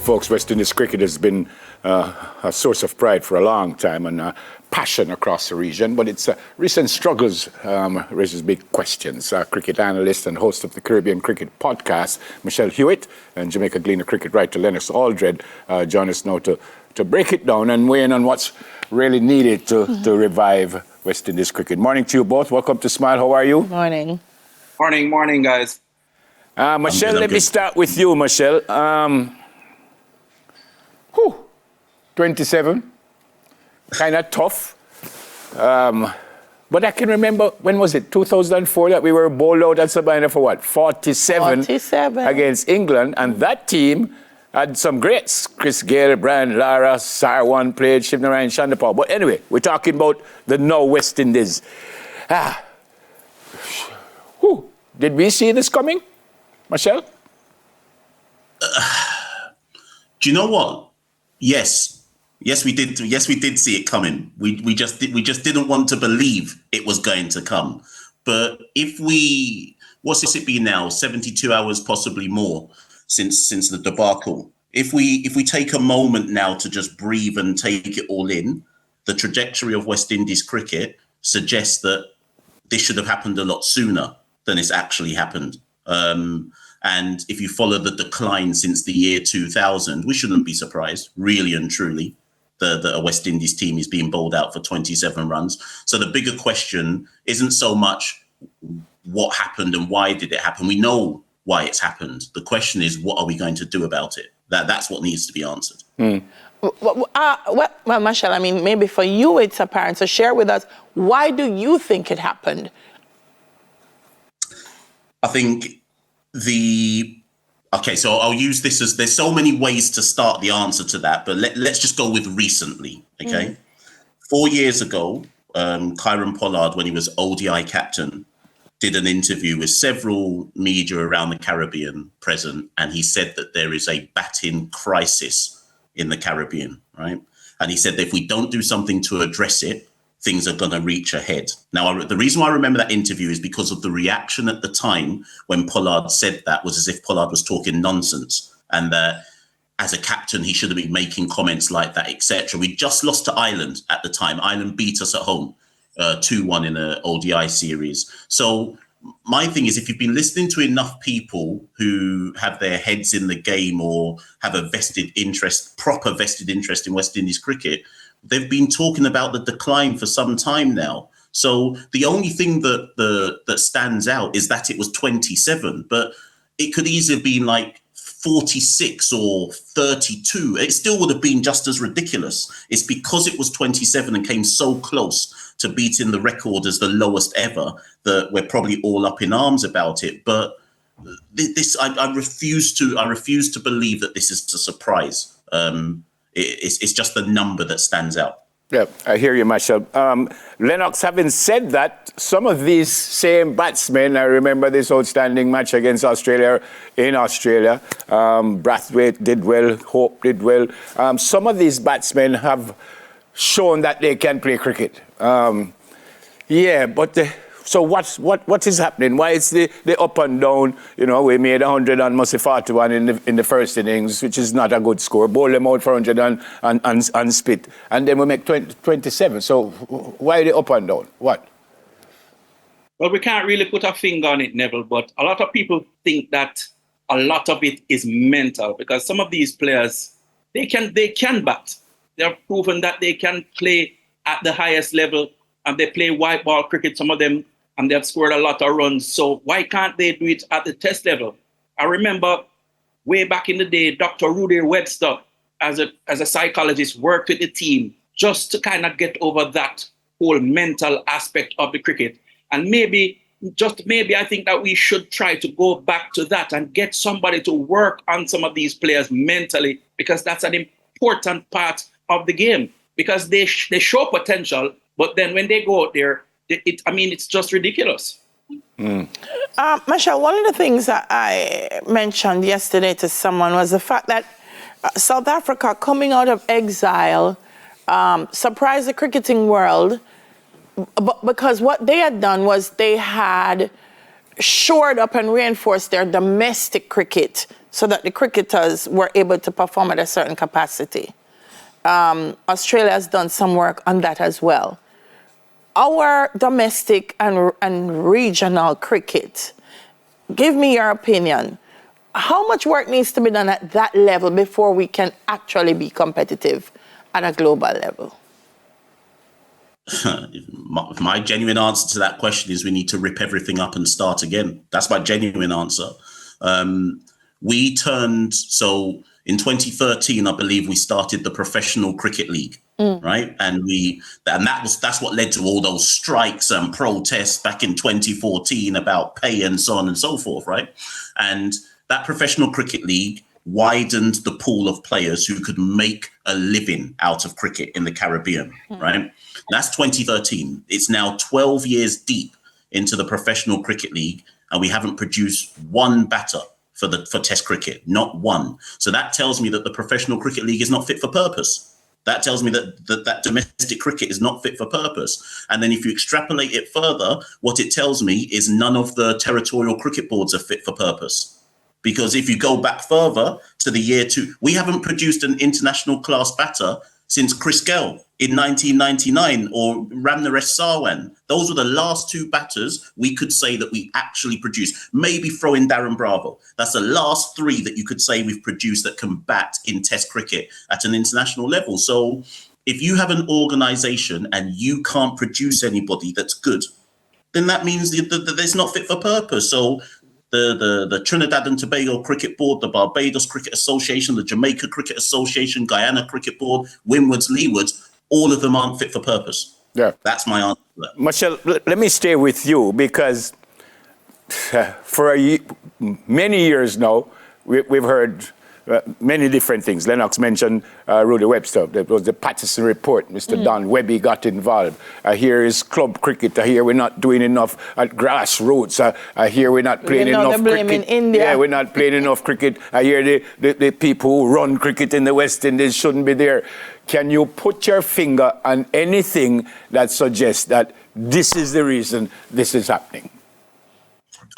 folks, West Indies cricket has been a source of pride for a long time and passion across the region, but its recent struggles raises big questions. Cricket analyst and host of the Caribbean Cricket Podcast, Michelle Hewitt, and Jamaica Gleaner cricket writer Lennox Aldred join us now to break it down and weigh in on what's really needed to revive West Indies cricket. Morning to you both. Welcome to Smile. How are you? Morning. Morning, guys. Michelle, let me start with you, Michelle. 27, kind of tough. But I can remember, when was it, 2004, that we were bowled out at Sabina for what, 47 against England, and that team had some greats. Chris Gale, Brian Lara, Sarwan played, Shivnarayan Chandapal. But anyway, we're talking about the now West Indies. Did we see this coming, Michelle? Do you know what? Yes, we did. Yes, we did see it coming. We just didn't want to believe it was going to come. But what's it been now? 72 hours, possibly more, since the debacle. If we take a moment now to just breathe and take it all in, the trajectory of West Indies cricket suggests that this should have happened a lot sooner than it's actually happened. And if you follow the decline since the year 2000, we shouldn't be surprised, really and truly, that a West Indies team is being bowled out for 27 runs. So the bigger question isn't so much what happened and why did it happen. We know why it's happened. The question is, what are we going to do about it? That's what needs to be answered. Well, Michelle, I mean, maybe for you it's apparent. So share with us, why do you think it happened? I think so I'll use this as, there's so many ways to start the answer to that, but let's just go with recently, okay? 4 years ago, Kieron Pollard, when he was ODI captain, did an interview with several media around the Caribbean present, and he said that there is a batting crisis in the Caribbean, right? And he said that if we don't do something to address it, things are going to reach a head. Now, the reason why I remember that interview is because of the reaction at the time when Pollard said that was as if Pollard was talking nonsense and that as a captain, he shouldn't be making comments like that, etc. We just lost to Ireland at the time. Ireland beat us at home 2-1 in an ODI series. So my thing is, if you've been listening to enough people who have their heads in the game or have a proper vested interest in West Indies cricket, they've been talking about the decline for some time now. So the only thing that stands out is that it was 27, but it could easily have been like 46 or 32. It still would have been just as ridiculous. It's because it was 27 and came so close to beating the record as the lowest ever that we're probably all up in arms about it. But I refuse to believe that this is a surprise. It's just the number that stands out. Yeah, I hear you, Michelle. Lennox, having said that, some of these same batsmen, I remember this outstanding match against Australia in Australia. Brathwaite did well, Hope did well. Some of these batsmen have shown that they can play cricket. So what is happening? Why is the up and down? You know, we made 100 on Musi 41 in the first innings, which is not a good score. Bowl them out for 100 and spit. And then we make 27. So why the up and down? What? Well, we can't really put a finger on it, Neville, but a lot of people think that a lot of it is mental because some of these players, they can bat. They're proven that they can play at the highest level and they play white ball cricket, some of them, and they've scored a lot of runs. So why can't they do it at the test level? I remember way back in the day, Dr. Rudy Webster, as a psychologist, worked with the team just to kind of get over that whole mental aspect of the cricket. And maybe I think that we should try to go back to that and get somebody to work on some of these players mentally, because that's an important part of the game, because they show potential, but then when they go out there, it's just ridiculous. Michelle, one of the things that I mentioned yesterday to someone was the fact that South Africa, coming out of exile, surprised the cricketing world, because what they had done was they had shored up and reinforced their domestic cricket so that the cricketers were able to perform at a certain capacity. Australia has done some work on that as well. Our domestic and regional cricket, give me your opinion. How much work needs to be done at that level before we can actually be competitive at a global level? My genuine answer to that question is we need to rip everything up and start again. That's my genuine answer. So in 2013, I believe we started the Professional Cricket League, right? And that's what led to all those strikes and protests back in 2014 about pay and so on and so forth, right? And that Professional Cricket League widened the pool of players who could make a living out of cricket in the Caribbean, right? That's 2013. It's now 12 years deep into the Professional Cricket League, and we haven't produced one batter for Test cricket, not one. So that tells me that the Professional Cricket League is not fit for purpose. That tells me that domestic cricket is not fit for purpose. And then if you extrapolate it further, what it tells me is none of the territorial cricket boards are fit for purpose. Because if you go back further to the year 2, we haven't produced an international class batter since Chris Gale in 1999 or Ramnaresh Sarwan. Those were the last 2 batters we could say that we actually produced. Maybe throw in Darren Bravo. That's the last 3 that you could say we've produced that can bat in Test cricket at an international level. So if you have an organisation and you can't produce anybody that's good, then that means that it's not fit for purpose. So the Trinidad and Tobago Cricket Board, the Barbados Cricket Association, the Jamaica Cricket Association, Guyana Cricket Board, Windwards, Leewards, all of them aren't fit for purpose. Yeah. That's my answer to that. Michelle, let me stay with you because for many years now, we've heard many different things. Lennox mentioned Rudy Webster. There was the Patterson report. Mr. Don Webby got involved. I hear is club cricket. I hear we're not doing enough at grassroots. I hear we're not playing enough cricket. In India. Yeah, we're not playing enough cricket. I hear the people who run cricket in the West Indies shouldn't be there. Can you put your finger on anything that suggests that this is the reason this is happening?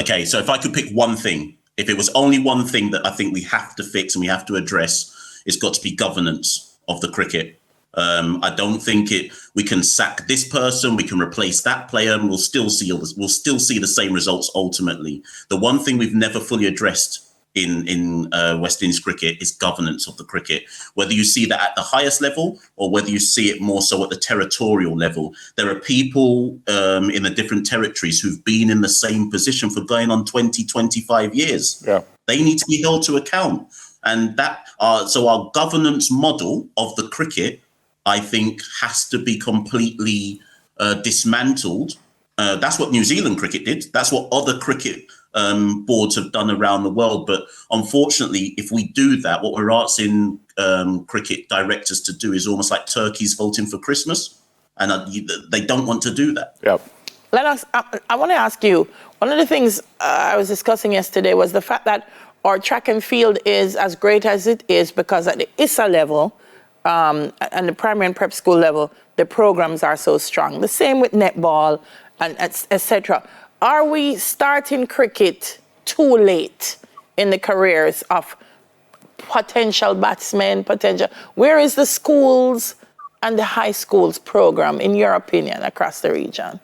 Okay, so if I could pick one thing, if it was only one thing that I think we have to fix and we have to address, it's got to be governance of the cricket. I don't think we can sack this person, we can replace that player, and we'll still see the same results ultimately. The one thing we've never fully addressed in West Indies cricket is governance of the cricket. Whether you see that at the highest level or whether you see it more so at the territorial level, there are people in the different territories who've been in the same position for going on 20, 25 years. Yeah. They need to be held to account. And so our governance model of the cricket, I think, has to be completely dismantled. That's what New Zealand cricket did. That's what other cricket boards have done around the world. But unfortunately, if we do that, what we're asking cricket directors to do is almost like turkeys voting for Christmas. And they don't want to do that. Yeah. Lennox, I want to ask you, one of the things I was discussing yesterday was the fact that our track and field is as great as it is because at the ISA level and the primary and prep school level, the programs are so strong. The same with netball and etc. Are we starting cricket too late in the careers of potential batsmen, Where is the schools and the high schools program, in your opinion, across the region?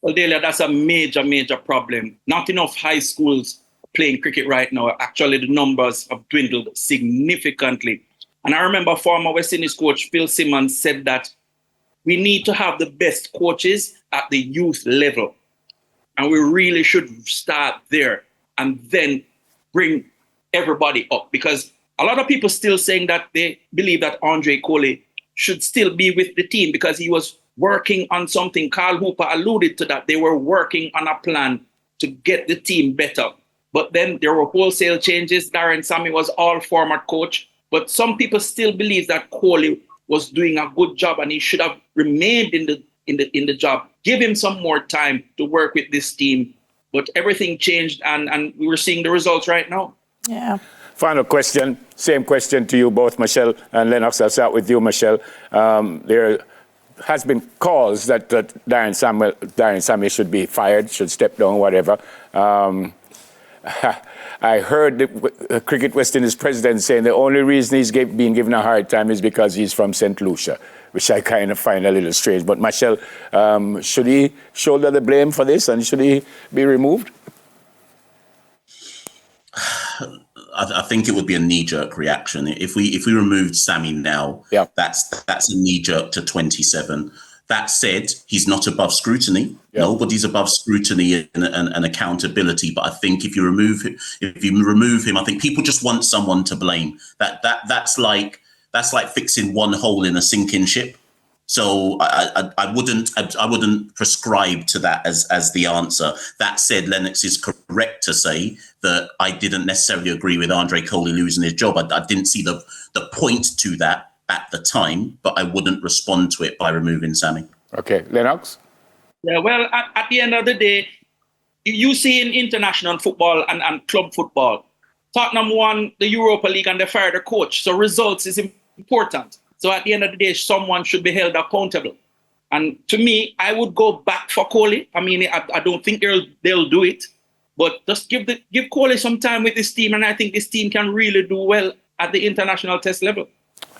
Well, Delia, that's a major, major problem. Not enough high schools playing cricket right now. Actually, the numbers have dwindled significantly. And I remember former West Indies coach Phil Simmons said that we need to have the best coaches at the youth level. And we really should start there and then bring everybody up. Because a lot of people still saying that they believe that Andre Coley should still be with the team because he was working on something. Carl Hooper alluded to that. They were working on a plan to get the team better. But then there were wholesale changes. Darian Sammy was all format coach. But some people still believe that Coley was doing a good job and he should have remained in the job. Give him some more time to work with this team. But everything changed and we were seeing the results right now. Yeah. Final question, same question to you both, Michelle and Lennox. I'll start with you, Michelle. There has been calls that Darian Sammy should be fired, should step down, whatever. I heard the Cricket West Indies president saying the only reason he's being given a hard time is because he's from St. Lucia, which I kind of find a little strange. But Michelle, should he shoulder the blame for this and should he be removed? I think it would be a knee-jerk reaction if we removed Sammy now. Yeah. That's a knee-jerk to 27. That said, he's not above scrutiny. Yeah. Nobody's above scrutiny and accountability. But I think if you remove him, I think people just want someone to blame. That's like fixing one hole in a sinking ship. So I wouldn't prescribe to that as the answer. That said, Lennox is correct to say that I didn't necessarily agree with Andre Coley losing his job. I didn't see the point to that at the time, but I wouldn't respond to it by removing Sammy. Okay, Lennox? Yeah, well, at the end of the day, you see in international football and club football, Tottenham won the Europa League and they fired their coach. So results is important. So at the end of the day, someone should be held accountable. And to me, I would go back for Coley. I mean, I don't think they'll do it, but just give Coley some time with this team, and I think this team can really do well at the international test level.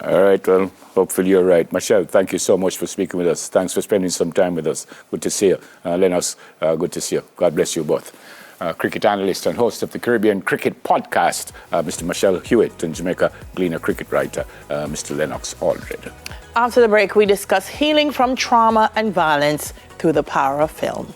All right, well, hopefully you're right. Michelle, thank you so much for speaking with us. Thanks for spending some time with us. Good to see you. Lennox, good to see you. God bless you both. Cricket analyst and host of the Caribbean Cricket Podcast, Mr. Michelle Hewitt, and Jamaica Gleaner cricket writer, Mr. Lennox Aldred. After the break, we discuss healing from trauma and violence through the power of film.